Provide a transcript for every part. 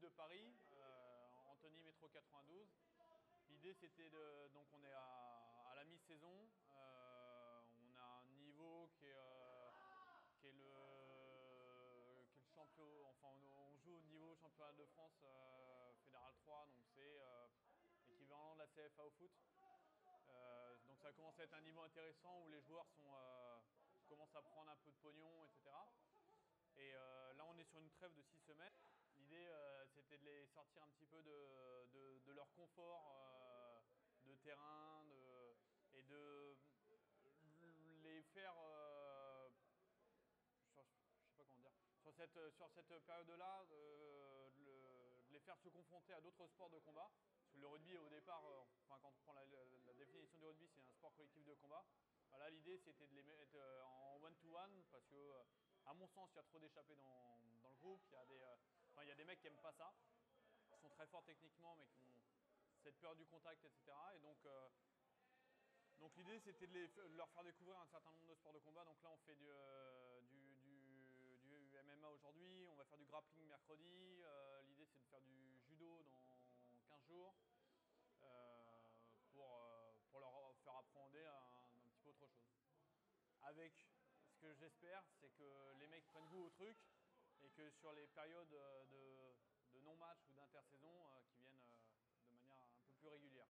de Paris, Antony Métro 92. L'idée c'était de, donc on est à la mi-saison, on a un niveau qui est le champion, enfin on joue au niveau championnat de France Fédéral 3, donc c'est l'équivalent de la CFA au foot. Donc ça commence à être un niveau intéressant où les joueurs commencent à prendre un peu de pognon, etc. Et là on est sur une trêve de 6 semaines. L'idée c'était de les sortir un petit peu de leur confort de terrain et de les faire, je ne sais pas comment dire, sur cette période-là, de les faire se confronter à d'autres sports de combat. Parce que le rugby au départ, quand on prend la définition du rugby, c'est un sport collectif de combat. Là l'idée c'était de les mettre en one-to-one parce que à mon sens, il y a trop d'échappés dans le groupe. Il y a des mecs qui n'aiment pas ça, qui sont très forts techniquement, mais qui ont cette peur du contact, etc. Et donc l'idée, c'était de leur faire découvrir un certain nombre de sports de combat. Donc là, on fait du MMA aujourd'hui, on va faire du grappling mercredi. L'idée, c'est de faire du judo dans 15 jours pour leur faire appréhender un petit peu autre chose. Avec ce que j'espère, c'est que les mecs prennent goût au truc et que sur les périodes de non-match ou d'intersaison, qu'ils viennent de manière un peu plus régulière.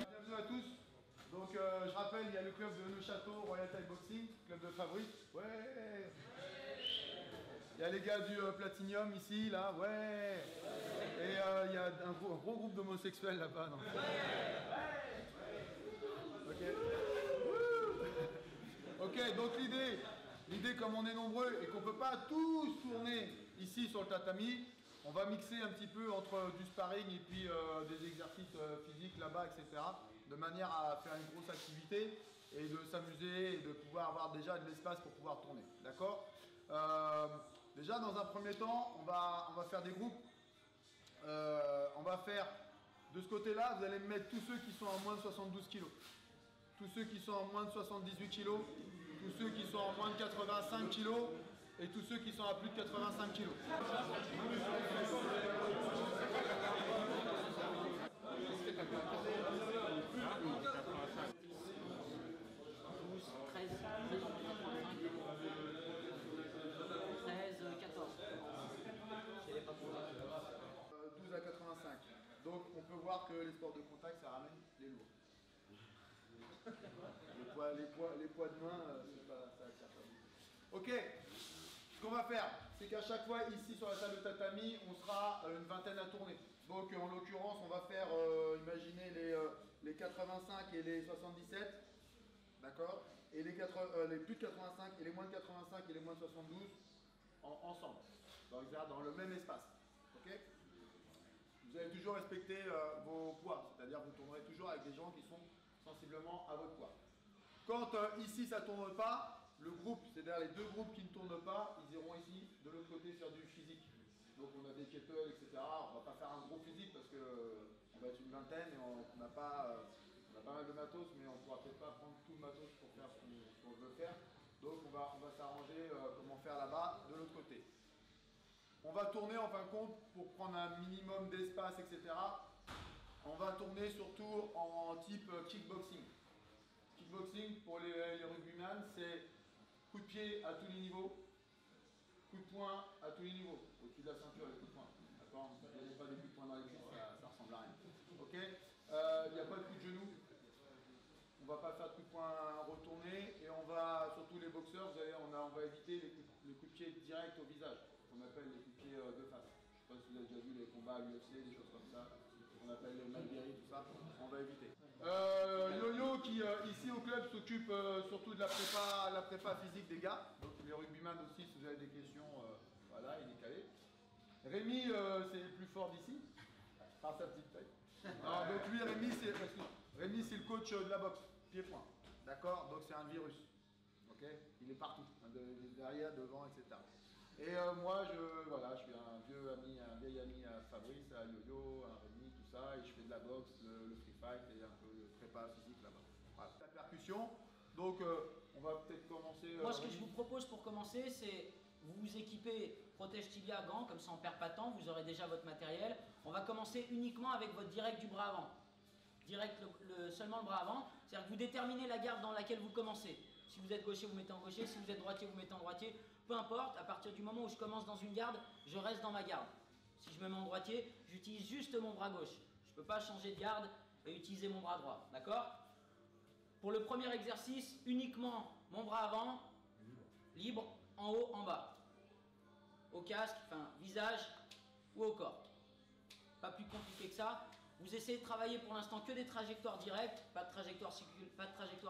Bienvenue à tous. Donc je rappelle, il y a le club de Neuchâteau, Royal Thai Boxing, club de Fabrice. Ouais. Il y a les gars du Platinium ici, là, ouais. Et il y a un gros groupe d'homosexuels là-bas, non? Ok. Ok, donc l'idée comme on est nombreux et qu'on ne peut pas tous tourner ici sur le tatami, on va mixer un petit peu entre du sparring et puis des exercices physiques là-bas, etc. De manière à faire une grosse activité et de s'amuser et de pouvoir avoir déjà de l'espace pour pouvoir tourner. D'accord? Déjà, dans un premier temps, on va faire des groupes. On va faire de ce côté-là, vous allez me mettre tous ceux qui sont à moins de 72 kg. Tous ceux qui sont en moins de 78 kg, tous ceux qui sont en moins de 85 kg et tous ceux qui sont à plus de 85 kg. 12 à 85. Donc on peut voir que les sports de contact, ça ramène les lourds. les poids de main, ça attire pas. Ok, ce qu'on va faire, c'est qu'à chaque fois ici sur la salle de tatami, on sera une vingtaine à tourner. Donc en l'occurrence, on va faire, imaginez les 85 et les 77, d'accord, et les plus de 85 et les moins de 85 et les moins de 72 ensemble, dans le même espace. Ok. Vous allez toujours respecter vos poids, c'est-à-dire vous tournerez toujours avec des gens qui sont sensiblement à votre poids. Quand ici ça ne tourne pas, le groupe, c'est-à-dire les deux groupes qui ne tournent pas, ils iront ici de l'autre côté faire du physique. Donc on a des kettlebells, etc. On ne va pas faire un gros physique parce qu'on va être une vingtaine et on a pas mal de matos, mais on ne pourra peut-être pas prendre tout le matos pour faire ce qu'on veut faire. Donc on va s'arranger comment faire là-bas de l'autre côté. On va tourner en fin de compte pour prendre un minimum d'espace, etc. On va tourner surtout en type kickboxing. Kickboxing pour les rugbyman, c'est coup de pied à tous les niveaux, coup de poing à tous les niveaux. Au-dessus de la ceinture, les coups de poing. D'accord? Il n'y a pas des coups de poing dans les cuisses, ça ressemble à rien. Ok? Il n'y a pas de coup de genou. On ne va pas faire de coup de poing retourné et on va, surtout les boxeurs, on va éviter les coups de pied directs au visage, qu'on appelle les coups de pied de face. Je ne sais pas si vous avez déjà vu les combats à l'UFC, des choses comme ça, qu'on appelle les Malguery, tout ça, on va éviter. Yo-Yo qui ici au club s'occupe surtout de la prépa physique des gars. Donc les rugbyman aussi, si vous avez des questions, voilà, il est calé. Rémi, c'est le plus fort d'ici, par sa petite taille. Alors, donc lui, Rémi, c'est le coach de la boxe, pied-point. D'accord? Donc c'est un virus. Ok? Il est partout, derrière, devant, etc. Et moi, voilà, je suis un vieil ami à Fabrice, à Yo-Yo, à Rémi, tout ça, et je fais de la boxe, le free fight et un peu de prépa physique là-bas. Voilà, la percussion. Donc, on va peut-être commencer. Moi, ce que je vous propose pour commencer, c'est vous vous équipez protège tibia, gants, comme ça on perd pas de temps, vous aurez déjà votre matériel. On va commencer uniquement avec votre direct du bras avant. Direct seulement le bras avant, c'est-à-dire que vous déterminez la garde dans laquelle vous commencez. Si vous êtes gaucher, vous mettez en gaucher, si vous êtes droitier, vous mettez en droitier. Peu importe, à partir du moment où je commence dans une garde, je reste dans ma garde. Si je me mets en droitier, j'utilise juste mon bras gauche. Je ne peux pas changer de garde et utiliser mon bras droit, d'accord? Pour le premier exercice, uniquement mon bras avant, libre, en haut, en bas. Au casque, enfin visage ou au corps. Pas plus compliqué que ça. Vous essayez de travailler pour l'instant que des trajectoires directes, pas de trajectoire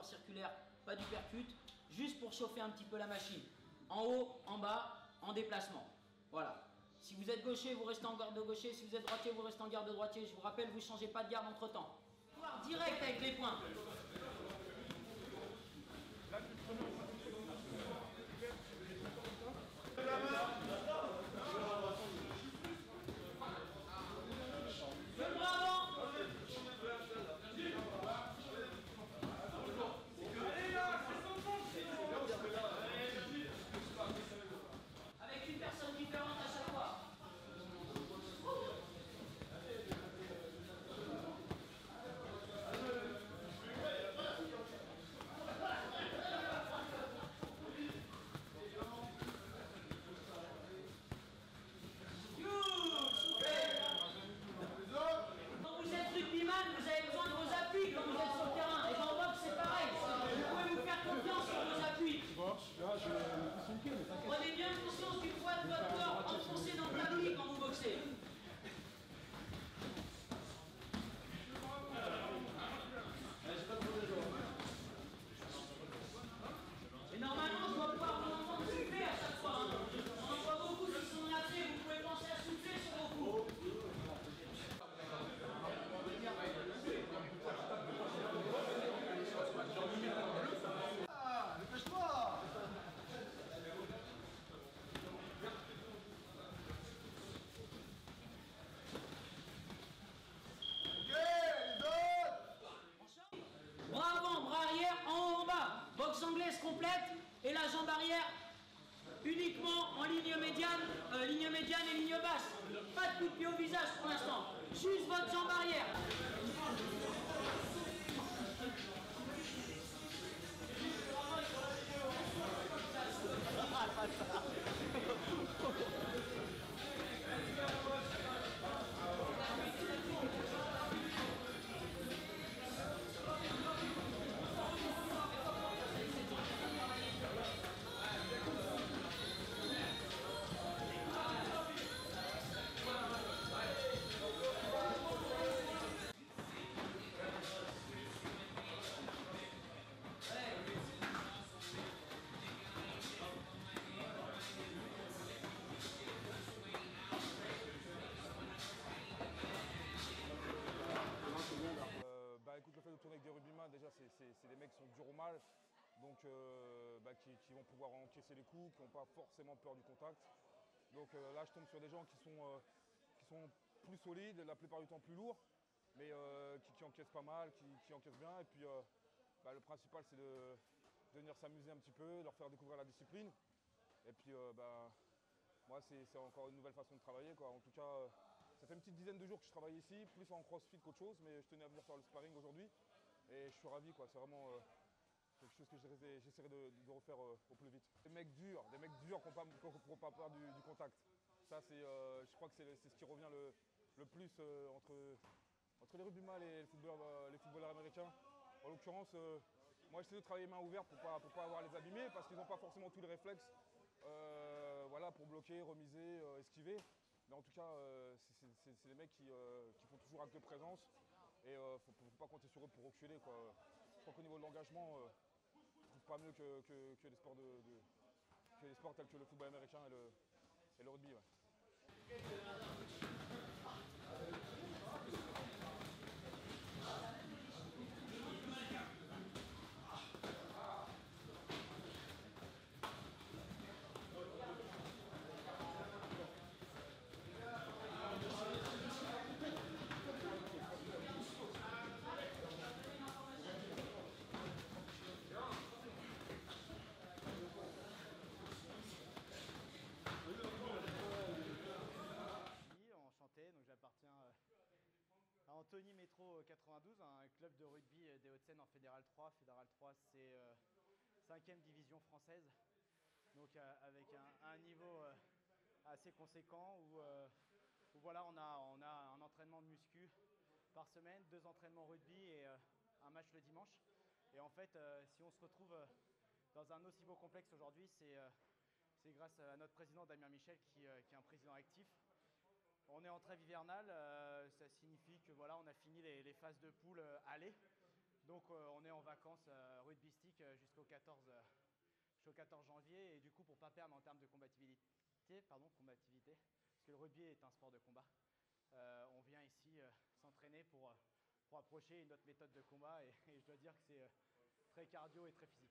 circulaire, pas d'hypercute, juste pour chauffer un petit peu la machine. En haut, en bas, en déplacement. Voilà. Si vous êtes gaucher, vous restez en garde de gaucher. Si vous êtes droitier, vous restez en garde de droitier. Je vous rappelle, vous ne changez pas de garde entre temps. Direct avec les poings. Le bras avant. Avec une personne différente à chaque fois. Quand vous êtes rugbyman, vous avez besoin de vos appuis quand vous êtes sur le terrain. Et dans le boxe, c'est pareil. Vous pouvez vous faire confiance sur vos appuis. Prenez bien conscience du poids de votre corps enfoncé dans le tapis quand vous boxez. Et normalement, je dois pouvoir vous entendre souffler à chaque fois. On en voit beaucoup qui sont natrés. Vous pouvez penser à souffler sur vos coups. Ah, dépêche-toi! Ok, les autres! Bras avant, bras arrière, en haut, en bas. Boxe anglaise complète et la jambe arrière uniquement en ligne médiane et ligne basse. Pas de coup de pied au visage pour l'instant. Juste votre jambe arrière. Écoute, le fait de tourner avec des rugbyman, déjà, c'est des mecs qui sont durs au mal, donc qui vont pouvoir encaisser les coups, qui n'ont pas forcément peur du contact. Donc là, je tombe sur des gens qui sont plus solides, la plupart du temps plus lourds, mais qui encaissent pas mal, qui encaissent bien. Et puis, le principal, c'est de venir s'amuser un petit peu, leur faire découvrir la discipline. Et puis, moi, c'est encore une nouvelle façon de travailler, quoi. En tout cas, ça fait une petite dizaine de jours que je travaille ici, plus en crossfit qu'autre chose, mais je tenais à venir faire le sparring aujourd'hui. Et je suis ravi, quoi. C'est vraiment quelque chose que j'essaierai de refaire au plus vite. Des mecs durs qui n'ont pas peur du contact. Ça, je crois que c'est ce qui revient le plus entre les rugbyman et les footballeurs américains. En l'occurrence, moi, j'essaie de travailler main ouverte pour pas avoir les abîmer, parce qu'ils n'ont pas forcément tous les réflexes voilà, pour bloquer, remiser, esquiver. Mais en tout cas, c'est des mecs qui font toujours acte de présence. Et il ne faut pas compter sur eux pour reculer, quoi. Je crois qu'au niveau de l'engagement, je trouve pas mieux que les sports que les sports tels que le football américain et le rugby. Ouais. Enchanté, donc j'appartiens à Antony Métro 92, un club de rugby des Hauts-de-Seine en Fédéral 3. Fédéral 3, c'est 5e division française, donc avec un niveau assez conséquent où voilà, on a un entraînement de muscu par semaine, 2 entraînements rugby et un match le dimanche. Et en fait, si on se retrouve dans un aussi beau complexe aujourd'hui, c'est grâce à notre président Damien Michel qui est un président actif. On est en trêve hivernale, ça signifie que voilà, on a fini les phases de poule aller. Donc on est en vacances rugbystiques jusqu'au 14 janvier. Et du coup, pour ne pas perdre en termes de combativité, parce que le rugby est un sport de combat, on vient ici s'entraîner pour approcher une autre méthode de combat. Et je dois dire que c'est très cardio et très physique.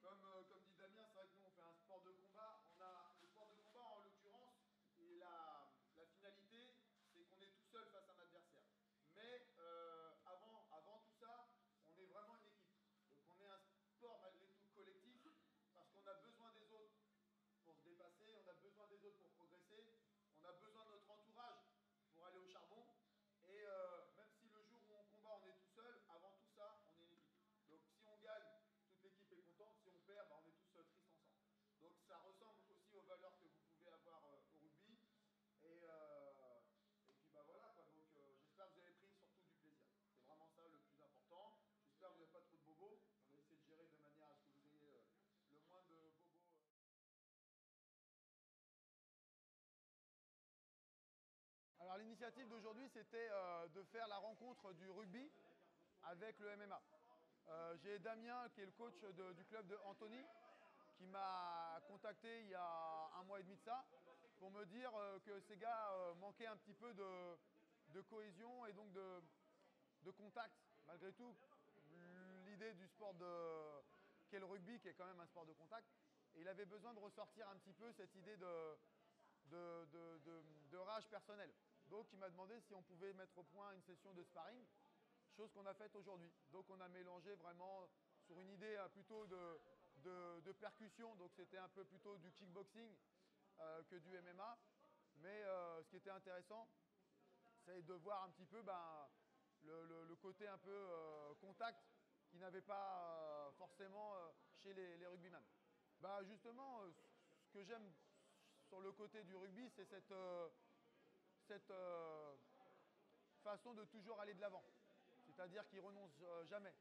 Comme dit Damien, c'est vrai que nous on fait un sport de combat. On a le sport de combat en l'occurrence, et la finalité, c'est qu'on est tout seul face à un adversaire. Mais avant tout ça, on est vraiment une équipe. Donc on est un sport malgré tout collectif, parce qu'on a besoin des autres pour se dépasser, on a besoin des autres pour progresser, on a besoin de notre entourage pour aller au charbon. Et même si le jour où on combat on est tout seul, avant tout ça, on est une équipe. Donc si on gagne, toute l'équipe est contente. Si on perd, on est tous tristes ensemble. Donc ça ressemble aussi aux valeurs que vous pouvez avoir au rugby. Et puis voilà quoi. Donc j'espère que vous avez pris surtout du plaisir. C'est vraiment ça le plus important. J'espère que vous n'avez pas trop de bobos. On va essayer de gérer de manière à ce que vous ayez le moins de bobos. Alors l'initiative d'aujourd'hui, c'était de faire la rencontre du rugby avec le MMA. J'ai Damien, qui est le coach du club de Antony, qui m'a contacté il y a 1 mois et demi de ça, pour me dire que ces gars manquaient un petit peu de cohésion et donc de contact. Malgré tout, l'idée du sport qu'est le rugby, qui est quand même un sport de contact, et il avait besoin de ressortir un petit peu cette idée de rage personnelle. Donc il m'a demandé si on pouvait mettre au point une session de sparring, chose qu'on a faite aujourd'hui. Donc on a mélangé vraiment sur une idée plutôt de percussion, donc c'était un peu plutôt du kickboxing que du MMA. Mais ce qui était intéressant, c'est de voir un petit peu le côté un peu contact qu'il n'avait pas forcément chez les rugbyman. Justement, ce que j'aime sur le côté du rugby, c'est cette façon de toujours aller de l'avant. C'est-à-dire qu'ils ne renoncent jamais.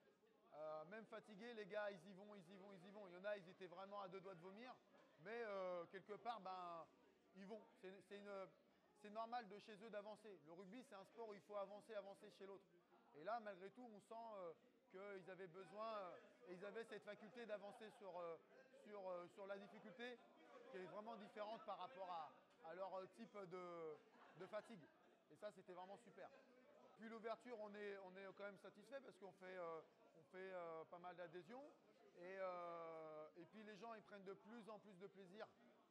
Même fatigués, les gars, ils y vont. Il y en a, ils étaient vraiment à 2 doigts de vomir. Mais quelque part, ils vont. C'est normal de chez eux d'avancer. Le rugby, c'est un sport où il faut avancer chez l'autre. Et là, malgré tout, on sent qu'ils avaient besoin, et ils avaient cette faculté d'avancer sur la difficulté, qui est vraiment différente par rapport à leur type de fatigue. Et ça, c'était vraiment super. Puis l'ouverture, on est quand même satisfait parce qu'on fait pas mal d'adhésions. Et puis les gens, ils prennent de plus en plus de plaisir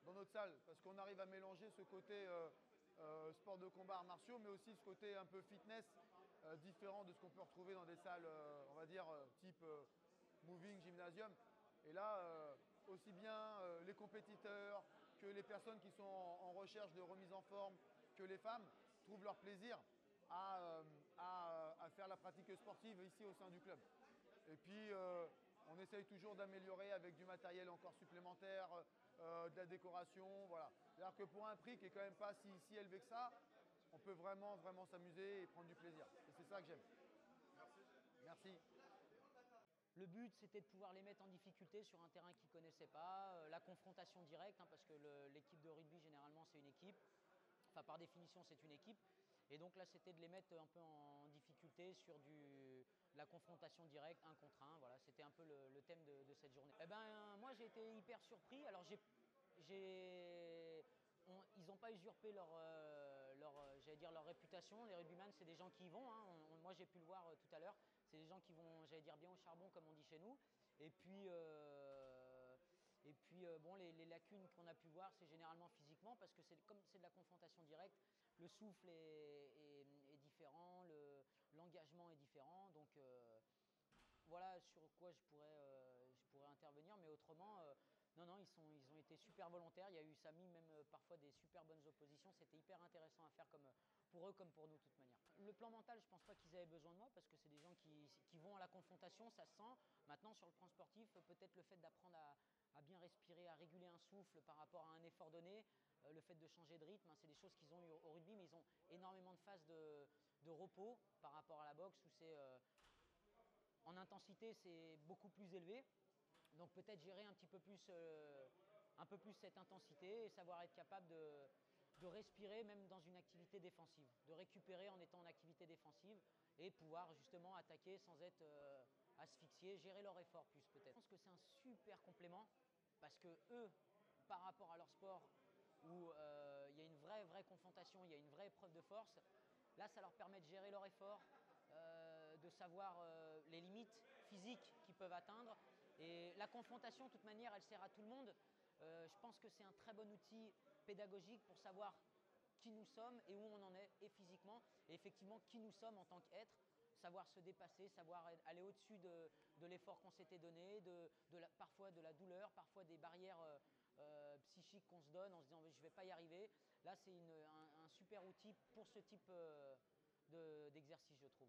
dans notre salle parce qu'on arrive à mélanger ce côté sport de combat, arts martiaux, mais aussi ce côté un peu fitness, différent de ce qu'on peut retrouver dans des salles, on va dire, type moving, gymnasium. Et là, aussi bien les compétiteurs que les personnes qui sont en recherche de remise en forme, que les femmes, trouvent leur plaisir à faire la pratique sportive ici au sein du club. Et puis, on essaye toujours d'améliorer avec du matériel encore supplémentaire, de la décoration, voilà. C'est-à-dire que pour un prix qui est quand même pas si élevé que ça, on peut vraiment s'amuser et prendre du plaisir. Et c'est ça que j'aime. Merci. Merci. Le but, c'était de pouvoir les mettre en difficulté sur un terrain qu'ils ne connaissaient pas, la confrontation directe, hein, parce que l'équipe de rugby, généralement, c'est une équipe. Enfin, par définition, c'est une équipe. Et donc là, c'était de les mettre un peu en difficulté sur la confrontation directe, 1 contre 1. Voilà, c'était un peu le thème de cette journée. Eh ben, moi, j'ai été hyper surpris. Alors, ils n'ont pas usurpé j'allais dire leur réputation. Les rugbyman, c'est des gens qui y vont. Hein. Moi, j'ai pu le voir tout à l'heure. C'est des gens qui vont, j'allais dire, bien au charbon, comme on dit chez nous. Et puis, bon, les lacunes qu'on a pu voir, c'est généralement physiquement, parce que comme c'est de la confrontation directe, le souffle est différent, l'engagement est différent. Donc, voilà sur quoi je pourrais intervenir. Mais autrement, non, ils ont été super volontaires. Ça a mis même parfois des super bonnes oppositions. C'était hyper intéressant à faire pour eux comme pour nous de toute manière. Le plan mental, je ne pense pas qu'ils avaient besoin de moi parce que c'est des gens qui vont à la confrontation, ça se sent. Maintenant, sur le plan sportif, peut-être le fait d'apprendre à bien respirer, à réguler un souffle par rapport à un effort donné, le fait de changer de rythme, hein, c'est des choses qu'ils ont eu au rugby, mais ils ont énormément de phases de repos par rapport à la boxe où c'est en intensité, c'est beaucoup plus élevé. Donc peut-être gérer un peu plus cette intensité et savoir être capable de respirer même dans une activité défensive, de récupérer en étant en activité défensive et pouvoir justement attaquer sans être asphyxié, gérer leur effort plus peut-être. Je pense que c'est un super complément parce que eux, par rapport à leur sport où il y a une vraie confrontation, il y a une vraie épreuve de force, là ça leur permet de gérer leur effort, de savoir les limites physiques qu'ils peuvent atteindre. Et la confrontation, de toute manière, elle sert à tout le monde. Je pense que c'est un très bon outil pédagogique pour savoir qui nous sommes et où on en est, et physiquement, et effectivement qui nous sommes en tant qu'être, savoir se dépasser, savoir aller au-dessus de l'effort qu'on s'était donné, parfois de la douleur, parfois des barrières psychiques qu'on se donne en se disant je ne vais pas y arriver. Là, c'est un super outil pour ce type d'exercice, je trouve.